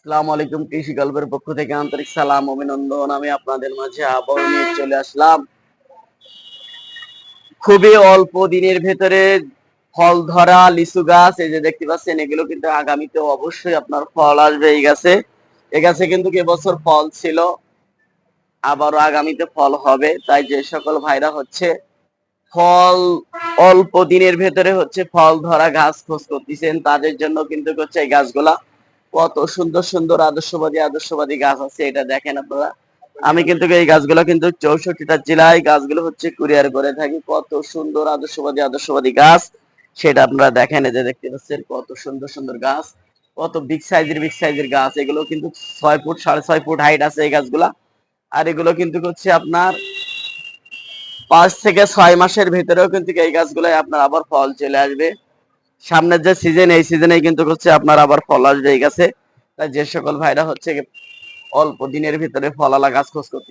আসসালামু আলাইকুম, কৃষি গল্পের পক্ষ থেকে আন্তরিক সালাম অভিনন্দন। আমি আপনাদের মাঝে আবার নিয়ে চলে আসলাম খুবই অল্প দিনের ভেতরে ফল ধরা লিচু গাছ। এই যে দেখতে পাচ্ছেন, এগুলো কিন্তু আগামীতে অবশ্যই আপনার ফল আসবে। এই গাছে কিন্তু এবছর ফল ছিল, আবারও আগামীতে ফল হবে। তাই যে সকল ভাইরা হচ্ছে ফল অল্প দিনের ভেতরে হচ্ছে ফল ধরা গাছ খোঁজ করতেছেন, তাদের জন্য কিন্তু হচ্ছে এই গাছগুলা কত সুন্দর সুন্দর আদর্শবাদী আদর্শবাদী গাছ আছে, এটা দেখেন আপনারা। আমি কিন্তু এই গাছগুলো কিন্তু 64টা জেলায় গাছগুলো হচ্ছে কুরিয়ার করে থাকি। কত সুন্দর আদর্শবাদী আদর্শবাদী গাছ সেটা আপনারা দেখেন। এই যে দেখতে পাচ্ছেন কত সুন্দর সুন্দর গাছ, কত বিগ সাইজের গাছ। এগুলো কিন্তু 6 ফুট 6.5 ফুট হাইট আছে এই গাছগুলা। আর এগুলো কিন্তু হচ্ছে আপনার 5 থেকে 6 মাসের ভেতরেও কিন্তু এই গাছগুলোয় আপনার আবার ফল চলে আসবে। সামনের যে সিজন, এই সিজনে কিন্তু হচ্ছে আপনার আবার ফল আসবে এই গাছে। তাই যে সকল ভাইরা হচ্ছে অল্প দিনের ভিতরে ফলালা গাছ খোঁজ করতে